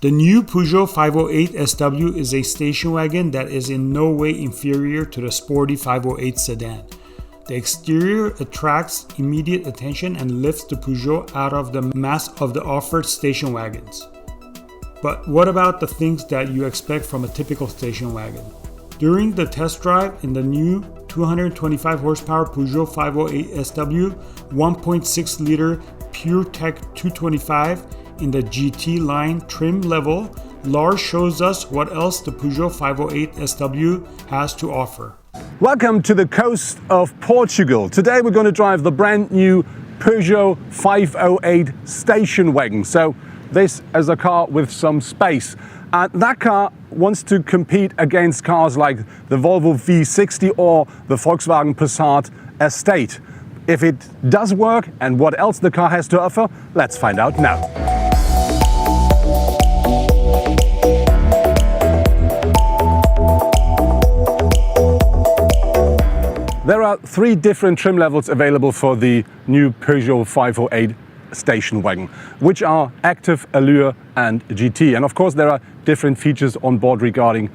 The new Peugeot 508 SW is a station wagon that is in no way inferior to the sporty 508 sedan. The exterior attracts immediate attention and lifts the Peugeot out of the mass of the offered station wagons. But what about the things that you expect from a typical station wagon? During the test drive in the new 225 horsepower Peugeot 508 SW 1.6-liter PureTech 225 in the GT line trim level, Lars shows us what else the Peugeot 508 SW has to offer. Welcome to the coast of Portugal. Today we're going to drive the brand new Peugeot 508 station wagon. So this is a car with some space. And that car wants to compete against cars like the Volvo V60 or the Volkswagen Passat Estate. If it does work and what else the car has to offer, let's find out now. There are three different trim levels available for the new Peugeot 508 station wagon, which are Active, Allure and GT. And of course there are different features on board regarding,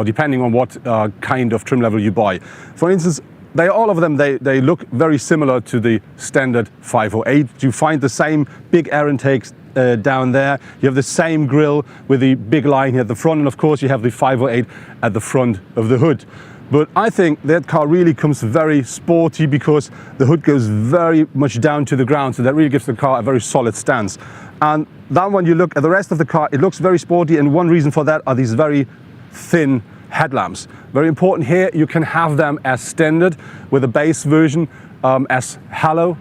depending on what kind of trim level you buy. For instance, all of them look very similar to the standard 508. You find the same big air intakes down there. You have the same grille with the big line here at the front, and of course you have the 508 at the front of the hood. But I think that car really comes very sporty because the hood goes very much down to the ground, so that really gives the car a very solid stance. And then when you look at the rest of the car, it looks very sporty, and one reason for that are these very thin headlamps. Very important here, you can have them as standard with a base version as halo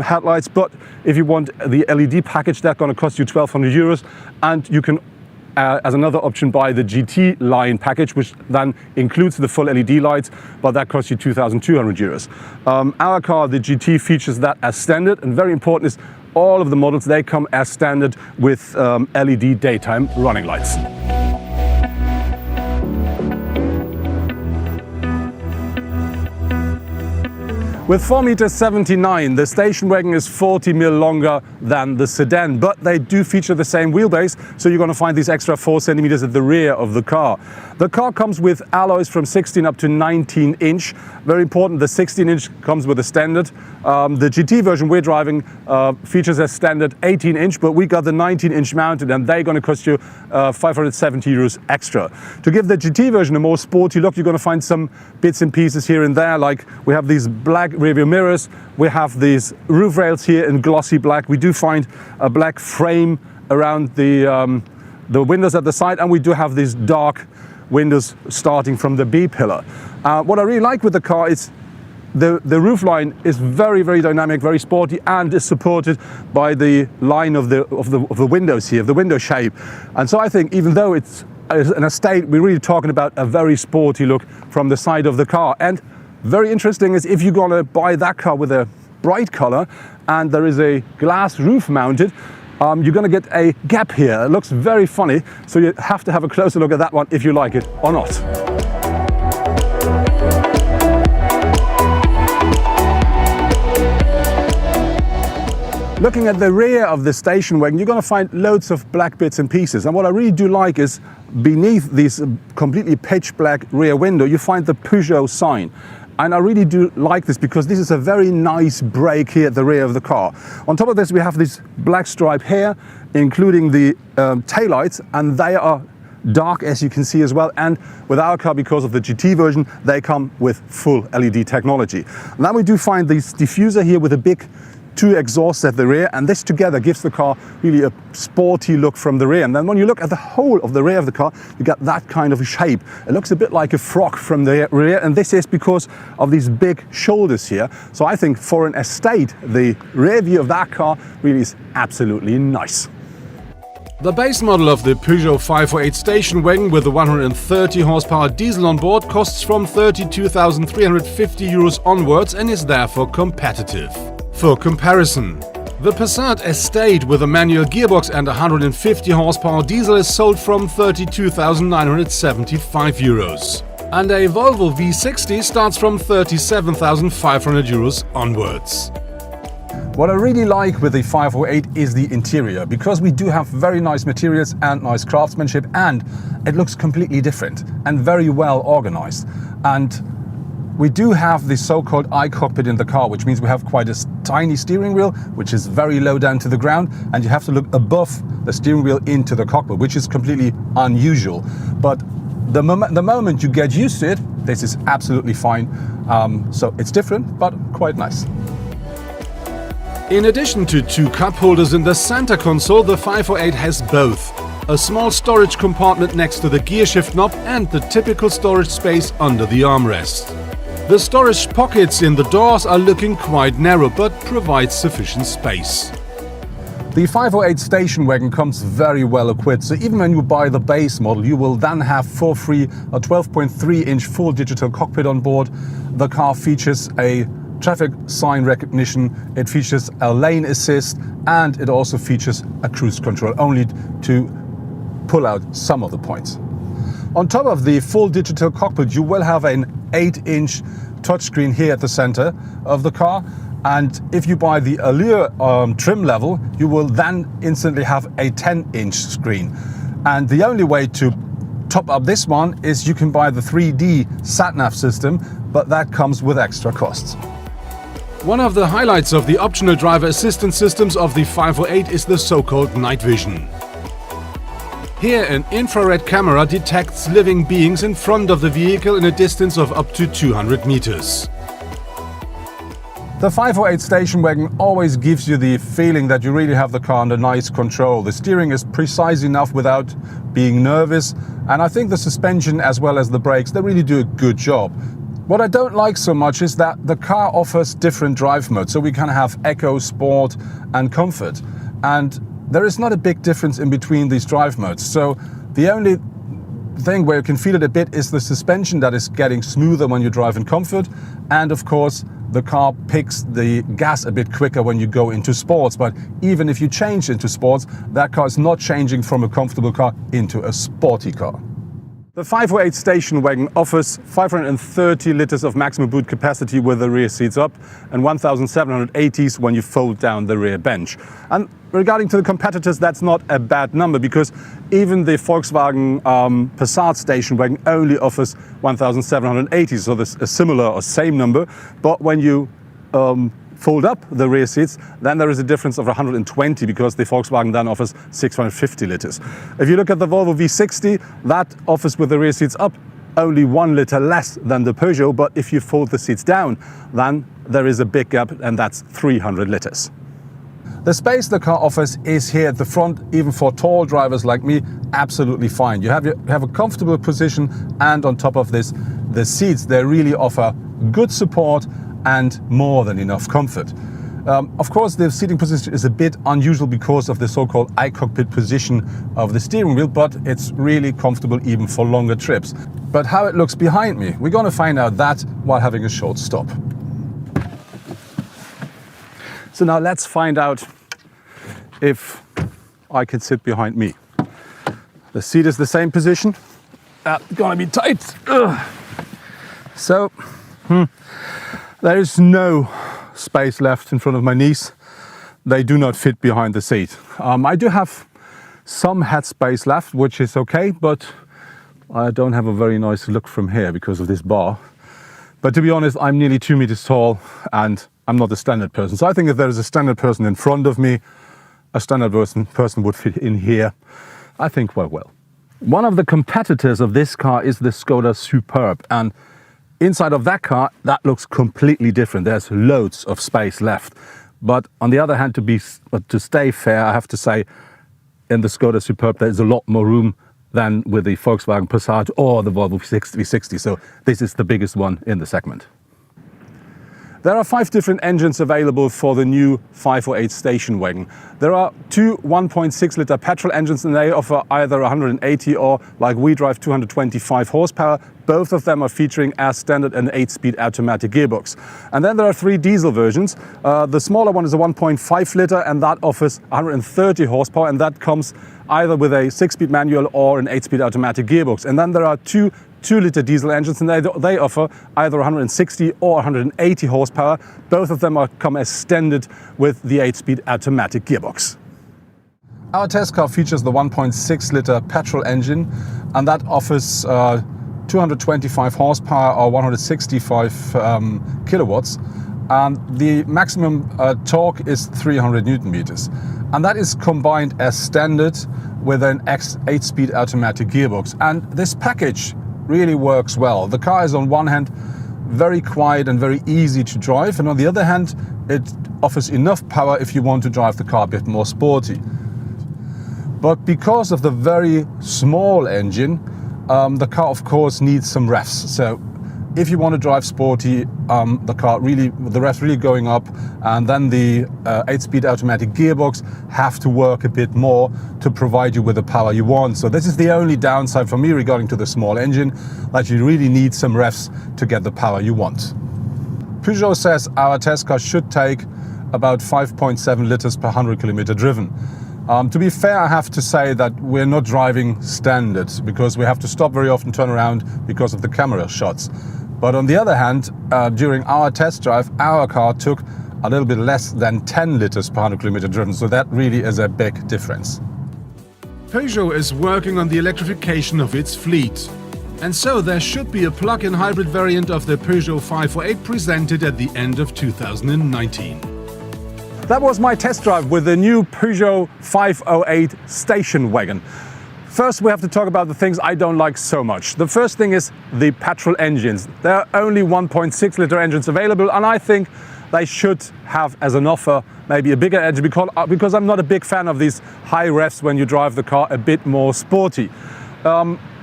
headlights, but if you want the LED package, that's going to cost you 1,200 euros, and you can as another option buy the GT line package, which then includes the full LED lights, but that costs you 2,200 euros. Our car, the GT, features that as standard, and very important is all of the models, they come as standard with LED daytime running lights. With 4.79 meters, the station wagon is 40 mm longer than the sedan, but they do feature the same wheelbase, so you're going to find these extra 4 centimeters at the rear of the car. The car comes with alloys from 16 up to 19 inch. Very important, the 16 inch comes with a standard. The GT version we're driving features a standard 18 inch, but we got the 19 inch mounted, and they're going to cost you 570 euros extra. To give the GT version a more sporty look, you're going to find some bits and pieces here and there, like we have these black rearview mirrors, we have these roof rails here in glossy black, we do find a black frame around the windows at the side, and we do have these dark windows starting from the B-pillar. What I really like with the car is the roof line is very, very dynamic, very sporty, and is supported by the line of the windows here, the window shape. And so I think even though it's an estate, we're really talking about a very sporty look from the side of the car. And very interesting is if you're gonna buy that car with a bright color and there is a glass roof mounted, you're gonna get a gap here. It looks very funny, so you have to have a closer look at that one if you like it or not. Looking at the rear of the station wagon, you're going to find loads of black bits and pieces. And what I really do like is beneath this completely pitch black rear window, you find the Peugeot sign. And I really do like this because this is a very nice break here at the rear of the car. On top of this, we have this black stripe here, including the taillights, and they are dark, as you can see as well. And with our car, because of the GT version, they come with full LED technology. And then we do find this diffuser here with a big 2 exhausts at the rear, and this together gives the car really a sporty look from the rear. And then when you look at the whole of the rear of the car, you get that kind of a shape. It looks a bit like a frog from the rear, and this is because of these big shoulders here. So I think for an estate, the rear view of that car really is absolutely nice. The base model of the Peugeot 508 station wagon with the 130 horsepower diesel on board costs from 32,350 euros onwards and is therefore competitive. For comparison, the Passat Estate with a manual gearbox and 150 horsepower diesel is sold from 32,975 euros. And a Volvo V60 starts from 37,500 euros onwards. What I really like with the 508 is the interior, because we do have very nice materials and nice craftsmanship, and it looks completely different and very well organized. And we do have the so-called iCockpit in the car, which means we have quite a tiny steering wheel, which is very low down to the ground, and you have to look above the steering wheel into the cockpit, which is completely unusual. But the moment you get used to it, this is absolutely fine. So it's different, but quite nice. In addition to two cup holders in the center console, the 508 has both a small storage compartment next to the gear shift knob and the typical storage space under the armrest. The storage pockets in the doors are looking quite narrow, but provide sufficient space. The 508 station wagon comes very well equipped, so even when you buy the base model, you will then have for free a 12.3-inch full digital cockpit on board. The car features a traffic sign recognition, it features a lane assist, and it also features a cruise control, only to pull out some of the points. On top of the full digital cockpit, you will have an 8-inch touchscreen here at the center of the car, and if you buy the Allure trim level, you will then instantly have a 10-inch screen. And the only way to top up this one is you can buy the 3D sat-nav system, but that comes with extra costs. One of the highlights of the optional driver assistance systems of the 508 is the so-called night vision. Here, an infrared camera detects living beings in front of the vehicle in a distance of up to 200 meters. The 508 station wagon always gives you the feeling that you really have the car under nice control. The steering is precise enough without being nervous, and I think the suspension as well as the brakes, they really do a good job. What I don't like so much is that the car offers different drive modes, so we can have Eco, Sport and Comfort, and there is not a big difference in between these drive modes. So the only thing where you can feel it a bit is the suspension that is getting smoother when you drive in Comfort, and of course the car picks the gas a bit quicker when you go into Sports. But even if you change into Sports, that car is not changing from a comfortable car into a sporty car. The 508 station wagon offers 530 liters of maximum boot capacity with the rear seats up, and 1,780s when you fold down the rear bench. And regarding to the competitors, that's not a bad number, because even the Volkswagen Passat station wagon only offers 1,780, so there's a similar or same number. But when you fold up the rear seats, then there is a difference of 120, because the Volkswagen then offers 650 liters. If you look at the Volvo V60, that offers with the rear seats up only 1 liter less than the Peugeot, but if you fold the seats down, then there is a big gap, and that's 300 liters. The space the car offers is here at the front, even for tall drivers like me, absolutely fine. You have a comfortable position, and on top of this, the seats, they really offer good support and more than enough comfort. Of course, the seating position is a bit unusual because of the so-called iCockpit position of the steering wheel, but it's really comfortable even for longer trips. But how it looks behind me, we're going to find out that while having a short stop. So now let's find out if I can sit behind me. The seat is the same position. That's gonna be tight. Ugh. So, there is no space left in front of my knees. They do not fit behind the seat. I do have some head space left, which is okay, but I don't have a very nice look from here because of this bar. But to be honest, I'm nearly 2 meters tall and I'm not a standard person. So I think if there is a standard person in front of me, a standard person would fit in here, I think, quite well. One of the competitors of this car is the Škoda Superb, and inside of that car, that looks completely different. There's loads of space left. But on the other hand, to stay fair, I have to say, in the Škoda Superb, there's a lot more room than with the Volkswagen Passat or the Volvo V60. So this is the biggest one in the segment. There are 5 different engines available for the new 508 station wagon. There are 2 1.6 liter petrol engines, and they offer either 180 or, like we drive, 225 horsepower. Both of them are featuring as standard an 8-speed automatic gearbox. And then there are 3 diesel versions. The smaller one is a 1.5 liter, and that offers 130 horsepower, and that comes either with a 6-speed manual or an 8-speed automatic gearbox. And then there are 2 2-liter diesel engines, and they offer either 160 or 180 horsepower. Both of them come as standard with the 8-speed automatic gearbox. Our test car features the 1.6-liter petrol engine, and that offers 225 horsepower or 165 kilowatts. And the maximum torque is 300 Newton meters. And that is combined as standard with an 8-speed automatic gearbox. And this package really works well. The car is on one hand very quiet and very easy to drive, and on the other hand it offers enough power if you want to drive the car a bit more sporty. But because of the very small engine, the car of course needs some revs. So if you want to drive sporty, the revs really going up, and then the 8-speed automatic gearbox have to work a bit more to provide you with the power you want. So this is the only downside for me regarding to the small engine, that you really need some revs to get the power you want. Peugeot says our test car should take about 5.7 liters per 100 kilometer driven. To be fair, I have to say that we're not driving standard, because we have to stop very often, turn around because of the camera shots. But on the other hand, during our test drive, our car took a little bit less than 10 liters per 100 kilometer driven, so that really is a big difference. Peugeot is working on the electrification of its fleet. And so there should be a plug-in hybrid variant of the Peugeot 508 presented at the end of 2019. That was my test drive with the new Peugeot 508 station wagon. First, we have to talk about the things I don't like so much. The first thing is the petrol engines. There are only 1.6-liter engines available, and I think they should have as an offer maybe a bigger engine, because I'm not a big fan of these high revs when you drive the car a bit more sporty.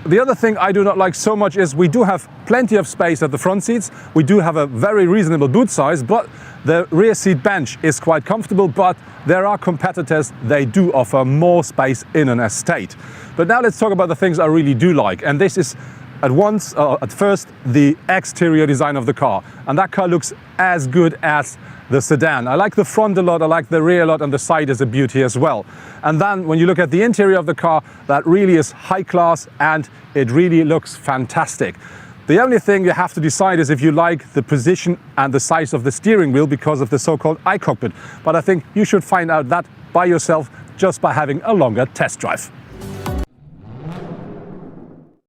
The other thing I do not like so much is we do have plenty of space at the front seats. We do have a very reasonable boot size, but the rear seat bench is quite comfortable, but there are competitors, they do offer more space in an estate. But now let's talk about the things I really do like. And this is at first, the exterior design of the car. And that car looks as good as the sedan. I like the front a lot, I like the rear a lot, and the side is a beauty as well. And then when you look at the interior of the car, that really is high class and it really looks fantastic. The only thing you have to decide is if you like the position and the size of the steering wheel because of the so-called iCockpit. But I think you should find out that by yourself just by having a longer test drive.